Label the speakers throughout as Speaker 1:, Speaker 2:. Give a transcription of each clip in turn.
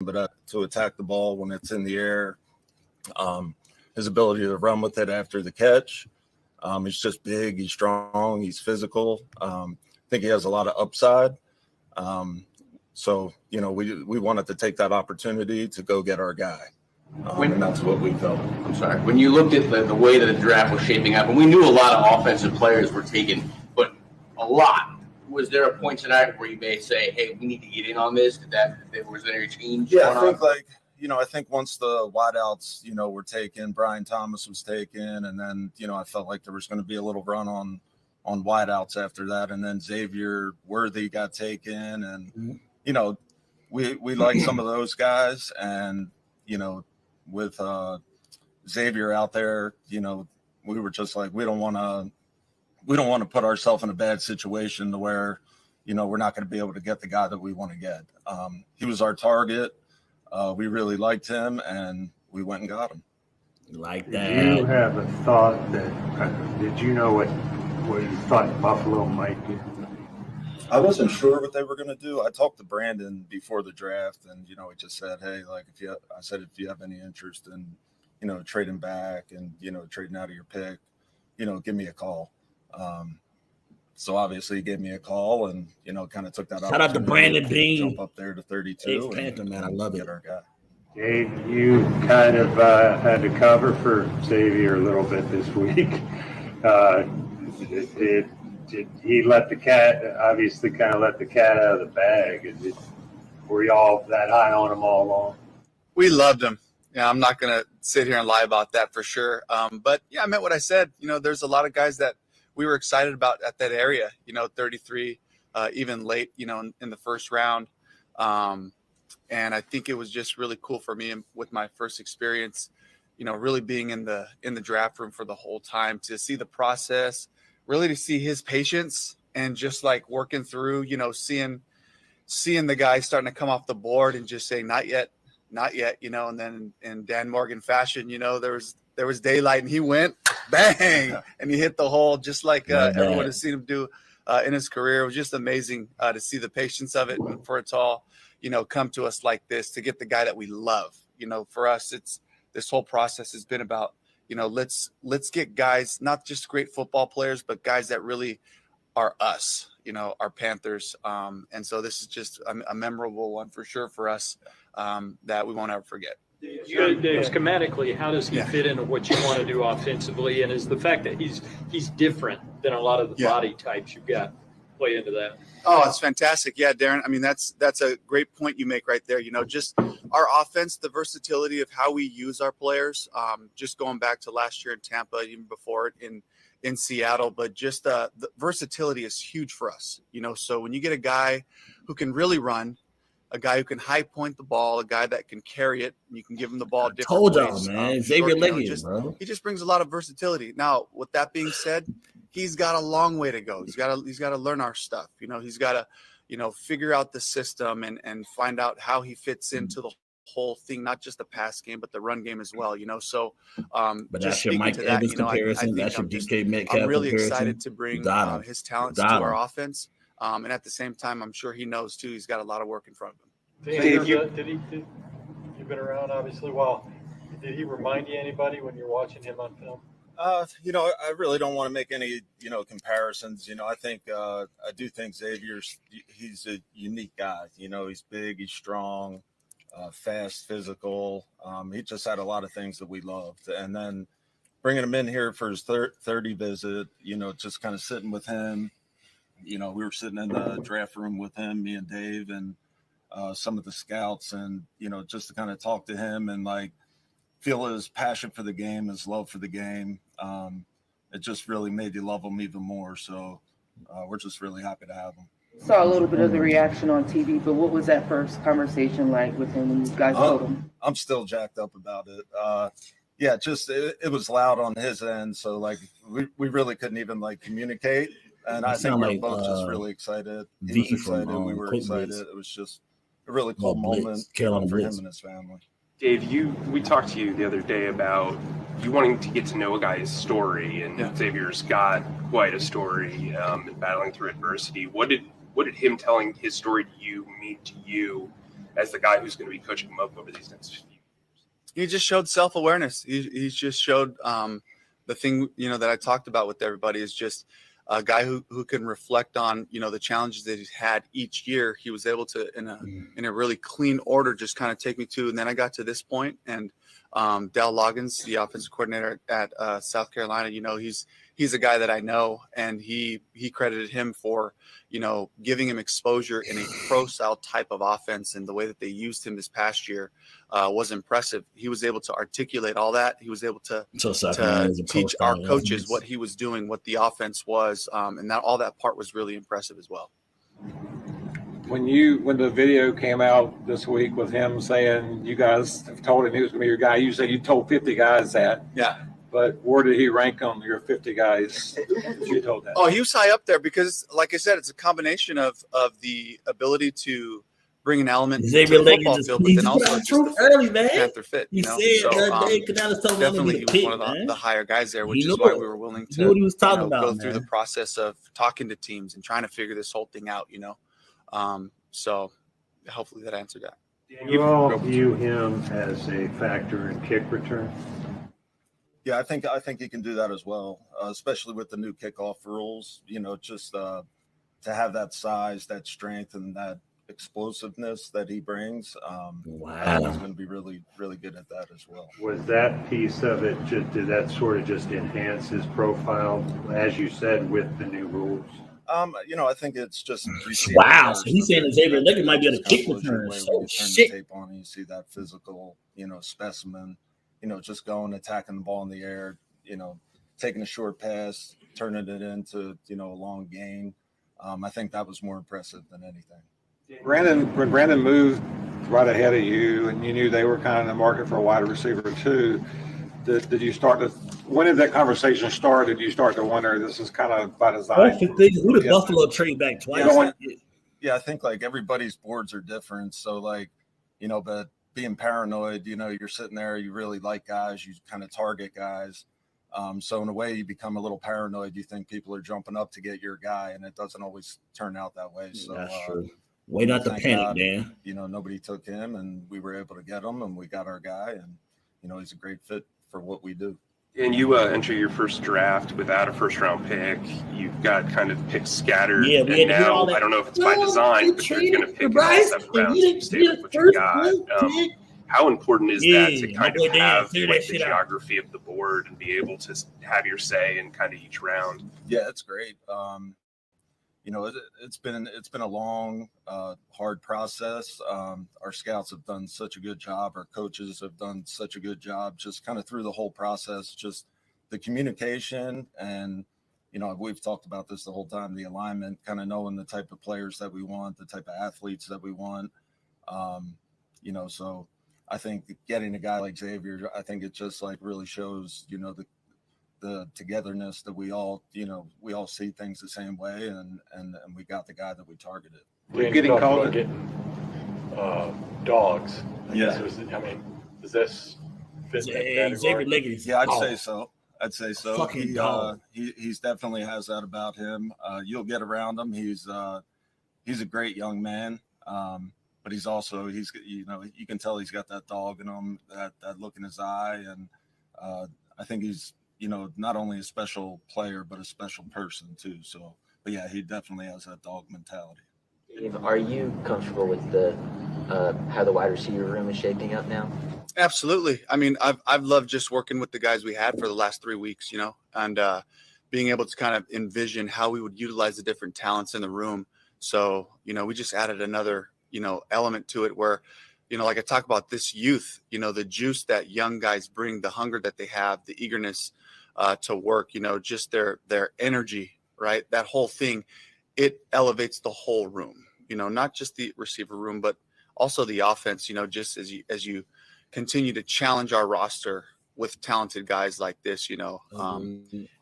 Speaker 1: but to attack the ball when it's in the air, his ability to run with it after the catch. He's just big, he's strong, he's physical. I think he has a lot of upside. So, we wanted to take that opportunity to go get our guy. And that's what we felt.
Speaker 2: I'm sorry. When you looked at the way that the draft was shaping up, and we knew a lot of offensive players were taken, but a lot, was there a point tonight where you may say, hey, we need to get in on this? Was there a change?
Speaker 1: Yeah, I think once the wideouts, were taken, Brian Thomas was taken, and then, I felt like there was going to be a little run on wideouts after that, and then Xavier Worthy got taken, and we like some of those guys, and with Xavier out there, we were just like, we don't want to put ourselves in a bad situation to where we're not going to be able to get the guy that we want to get. He was our target. We really liked him, and we went and got him.
Speaker 3: Like that.
Speaker 4: Did you have a thought that? Did you know what you thought Buffalo might do?
Speaker 1: I wasn't sure what they were going to do. I talked to Brandon before the draft, and he just said, "Hey, if you have any interest in, trading back and trading out of your pick, give me a call." So obviously he gave me a call, and kind of took that
Speaker 3: Shout out to Brandon Bean.
Speaker 1: Jump up there to 32.
Speaker 3: Panther, man, I love it.
Speaker 1: Get our guy.
Speaker 4: Dave, you kind of had to cover for Xavier a little bit this week. Did he let the cat, obviously kind of let the cat out of the bag? Were y'all that high on him all along?
Speaker 5: We loved him. Yeah, I'm not going to sit here and lie about that for sure. But, yeah, I meant what I said. There's a lot of guys that we were excited about at that area, 33, even late, in the first round. And I think it was just really cool for me with my first experience, really being in the draft room for the whole time, to see the process, really to see his patience, and just like working through, seeing the guys starting to come off the board and just saying, not yet, and then in Dan Morgan fashion, there was daylight, and he went bang, and he hit the hole just like everyone has seen him do in his career. It was just amazing to see the patience of it, and for it to all, come to us like this, to get the guy that we love. For us, this whole process has been about, let's get guys, not just great football players, but guys that really are us, our Panthers. And so this is just a memorable one for sure for us, that we won't ever forget.
Speaker 6: Dave, schematically, how does he fit into what you want to do offensively? And is the fact that he's different than a lot of the body types you've got play into that?
Speaker 5: Oh, it's fantastic. Yeah, Darren. I mean, that's a great point you make right there. Just our offense, the versatility of how we use our players, just going back to last year in Tampa, even before it in Seattle, but just the versatility is huge for us. So when you get a guy who can really run, a guy who can high point the ball, a guy that can carry it, and you can give him the ball different
Speaker 3: Told
Speaker 5: ways.
Speaker 3: y'all, man. Xavier Leggett, bro.
Speaker 5: He just brings a lot of versatility. Now, with that being said, he's got a long way to go. He's got to learn our stuff. He's got to, figure out the system and find out how he fits into the whole thing, not just the pass game, but the run game as well. So,
Speaker 3: but that's your Mike Evans comparison. That's your DK Metcalf.
Speaker 5: I'm really
Speaker 3: comparison.
Speaker 5: excited to bring his talents to our offense. And at the same time, I'm sure he knows too. He's got a lot of work in front of him.
Speaker 6: Dave, you've been around obviously. Well, did he remind you anybody when you're watching him on film?
Speaker 1: I really don't want to make any, comparisons. I think I do think he's a unique guy. He's big, he's strong, fast, physical. He just had a lot of things that we loved. And then bringing him in here for his 30 visit, just kind of sitting with him. We were sitting in the draft room with him, me and Dave, and some of the scouts, and just to kind of talk to him and feel his passion for the game, his love for the game. It just really made you love him even more. So we're just really happy to have him.
Speaker 7: Saw a little bit of the reaction on TV, but what was that first conversation like with him when you guys told him?
Speaker 1: I'm still jacked up about it. It was loud on his end, so we really couldn't even communicate. And I think we were both just really excited. He was excited. We were excited. It was just a really cool moment for him and his family.
Speaker 8: Dave, we talked to you the other day about you wanting to get to know a guy's story, and Xavier's got quite a story, battling through adversity. What did him telling his story to you mean to you as the guy who's going to be coaching them up over these next few years?
Speaker 5: He just showed self-awareness. He's just showed the thing, that I talked about with everybody is just a guy who can reflect on, the challenges that he's had each year. He was able to, in a really clean order, just kind of take me to, and then I got to this point, and Dal Loggins, the offensive coordinator at South Carolina, he's a guy that I know, and he credited him for, giving him exposure in a pro-style type of offense, and the way that they used him this past year was impressive. He was able to articulate all that. He was able to teach our coaches what he was doing, what the offense was, and that all that part was really impressive as well.
Speaker 9: When the video came out this week with him saying you guys have told him he was going to be your guy, you said you told 50 guys that.
Speaker 5: Yeah.
Speaker 9: But where did he rank on your 50 guys that you told that?
Speaker 5: Oh, he was high up there because, like I said, it's a combination of the ability to bring an element to the football field, but then also just the
Speaker 3: early, man.
Speaker 5: Panther fit.
Speaker 3: He said
Speaker 5: definitely he was one of the higher guys there, which is why we were willing to
Speaker 3: he was talking about,
Speaker 5: go through the process of talking to teams and trying to figure this whole thing out, So hopefully that answered that.
Speaker 4: Do you all view him as a factor in kick return?
Speaker 1: Yeah, I think he can do that as well, especially with the new kickoff rules. Just to have that size, that strength, and that explosiveness that he brings.
Speaker 3: Wow,
Speaker 1: he's going to be really, really good at that as well.
Speaker 4: Was that piece of it did that sort of just enhance his profile, as you said, with the new rules?
Speaker 1: I think it's just
Speaker 3: wow. So he's saying Xavier Leggett might be able to kick return.
Speaker 1: So shit. Tape on, you see that physical, specimen. Just going, attacking the ball in the air, taking a short pass, turning it into, a long gain. I think that was more impressive than anything.
Speaker 9: When Brandon moved right ahead of you and you knew they were kind of in the market for a wide receiver too, did you start to, when did that conversation start? Did you start to wonder this is kind of by design?
Speaker 3: Who did Buffalo trade back twice?
Speaker 1: Yeah, I think like everybody's boards are different. So but being paranoid, you're sitting there, you really like guys, you kind of target guys. So in a way you become a little paranoid. You think people are jumping up to get your guy, and it doesn't always turn out that way. So
Speaker 3: that's true. Way not to panic, man.
Speaker 1: Nobody took him, and we were able to get him, and we got our guy, and he's a great fit for what we do.
Speaker 8: And you enter your first draft without a first-round pick. You've got kind of picks scattered.
Speaker 3: Yeah,
Speaker 8: and now I don't know if it's by design, but you're going to pick in the 7th round to stay with what you got. How important is that to kind of have the geography of the board and be able to have your say in kind of each round?
Speaker 1: Yeah, it's great. It's been a long, hard process. Our scouts have done such a good job. Our coaches have done such a good job, just kind of through the whole process, just the communication. And, we've talked about this the whole time, the alignment, kind of knowing the type of players that we want, the type of athletes that we want. So I think getting a guy like Xavier, I think it just really shows, the togetherness that we all see things the same way, and we got the guy that we targeted.
Speaker 9: We're getting called
Speaker 6: dogs.
Speaker 1: Yeah.
Speaker 6: Does this fit that
Speaker 3: Xavier
Speaker 6: category?
Speaker 3: Leggett?
Speaker 1: Yeah, I'd say so.
Speaker 3: Fucking dog.
Speaker 1: He's definitely has that about him. You'll get around him. He's a great young man. But he's also, you can tell he's got that dog in him, that look in his eye. And I think he's, not only a special player, but a special person too. So, but yeah, he definitely has that dog mentality.
Speaker 10: Are you comfortable with how the wide receiver room is shaping up now?
Speaker 5: Absolutely. I mean, I've loved just working with the guys we had for the last 3 weeks, and being able to kind of envision how we would utilize the different talents in the room. So, we just added another, element to it where, like I talk about this youth, the juice that young guys bring, the hunger that they have, the eagerness to work, just their energy, right? That whole thing, it elevates the whole room, not just the receiver room, but also the offense, just as you continue to challenge our roster with talented guys like this,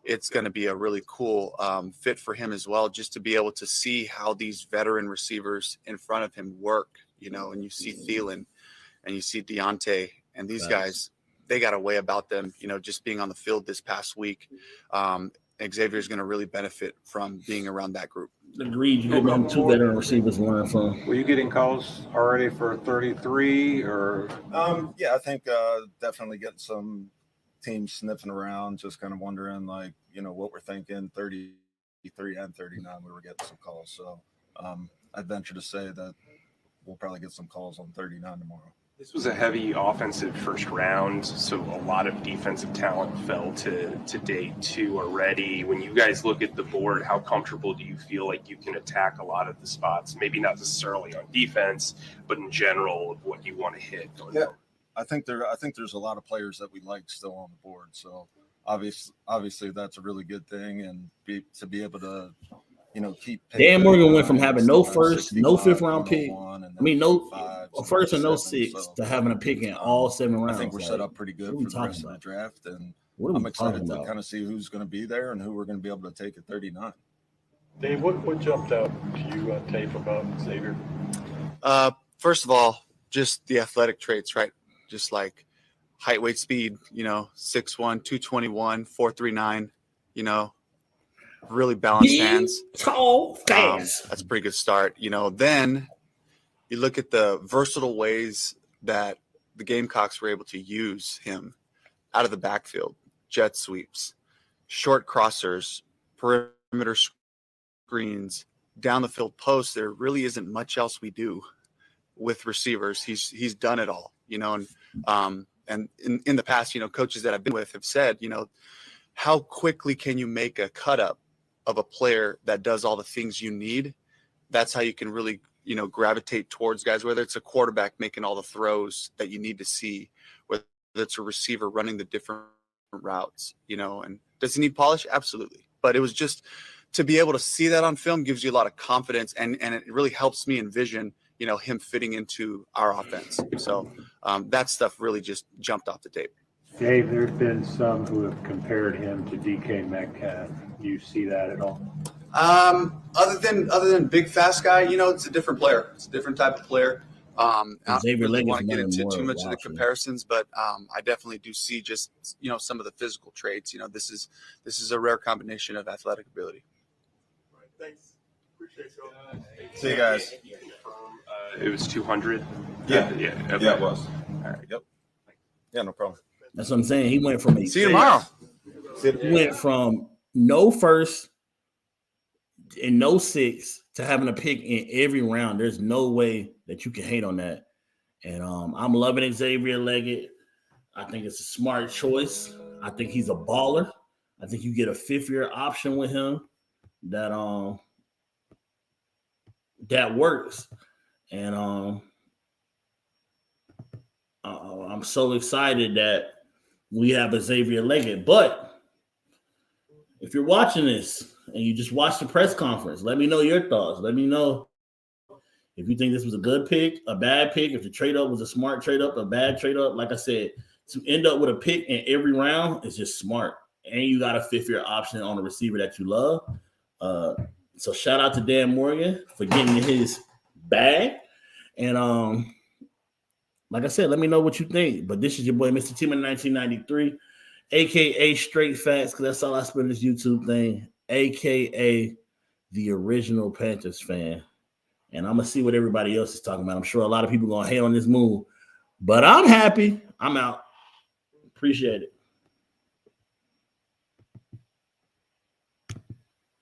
Speaker 5: it's going to be a really cool fit for him as well, just to be able to see how these veteran receivers in front of him work, and you see Thielen and you see Deontay and these guys, they got a way about them, just being on the field this past week. And Xavier is going to really benefit from being around that group.
Speaker 3: Agreed. You get them 2 veteran receivers to learn from.
Speaker 9: Were you getting calls already for 33 or?
Speaker 1: Yeah, I think definitely getting some teams sniffing around, just kind of wondering, like, what we're thinking. 33 and 39, we were getting some calls. So I'd venture to say that we'll probably get some calls on 39 tomorrow.
Speaker 8: This was a heavy offensive first round, so a lot of defensive talent fell to day 2 already. When you guys look at the board, how comfortable do you feel like you can attack a lot of the spots? Maybe not necessarily on defense, but in general of what you want to hit.
Speaker 1: Yeah, I think there's a lot of players that we like still on the board. So obviously that's a really good thing, and to be able to keep.
Speaker 3: Dan Morgan went from having no first, no 5th round pick. No first and no 6th to having a pick in all 7 rounds.
Speaker 1: I think we're set up pretty good for the rest of the draft, and I'm excited to kind of see who's going to be there and who we're going to be able to take at 39.
Speaker 6: Dave, what jumped out to you on tape about Xavier?
Speaker 5: First of all, just the athletic traits, right? Just like height, weight, speed. 6'1", 221, 4.39. Really balanced hands.
Speaker 3: Tall, fast.
Speaker 5: That's a pretty good start. Then you look at the versatile ways that the Gamecocks were able to use him out of the backfield, jet sweeps, short crossers, perimeter screens, down the field posts. There really isn't much else we do with receivers. He's done it all, and in the past, coaches that I've been with have said, how quickly can you make a cut up of a player that does all the things you need? That's how you can really, gravitate towards guys, whether it's a quarterback making all the throws that you need to see, whether it's a receiver running the different routes, and does he need polish? Absolutely. But it was just to be able to see that on film gives you a lot of confidence, and it really helps me envision, him fitting into our offense. So that stuff really just jumped off the tape.
Speaker 4: Dave, there have been some who have compared him to DK Metcalf. Do you see that at all?
Speaker 5: Other than big fast guy, it's a different player. It's a different type of player. I don't really want to get into too much of the comparisons, but I definitely do see just some of the physical traits. This is a rare combination of athletic ability.
Speaker 8: Right, thanks. Appreciate you.
Speaker 1: See you guys.
Speaker 8: It was 200.
Speaker 1: Yeah,
Speaker 8: Okay.
Speaker 1: Yeah, it was. All right. Yep. Yeah, no problem.
Speaker 3: That's what I'm saying. He went from
Speaker 5: See you tomorrow.
Speaker 3: He went from no first and no 6 to having a pick in every round. There's no way that you can hate on that. And I'm loving Xavier Leggett. I think it's a smart choice. I think he's a baller. I think you get a 5th-year option with him that works. And I'm so excited that we have a Xavier Leggett. But if you're watching this and you just watched the press conference, let me know your thoughts. Let me know if you think this was a good pick, a bad pick, if the trade up was a smart trade up, a bad trade up. Like I said, to end up with a pick in every round is just smart. And you got a 5th-year option on a receiver that you love. So shout out to Dan Morgan for getting his bag. And like I said, let me know what you think. But this is your boy, Mr. Team in 1993, a.k.a. Straight Facts, because that's all I spend this YouTube thing, a.k.a. the original Panthers fan. And I'm going to see what everybody else is talking about. I'm sure a lot of people are going to hate on this move. But I'm happy. I'm out. Appreciate it.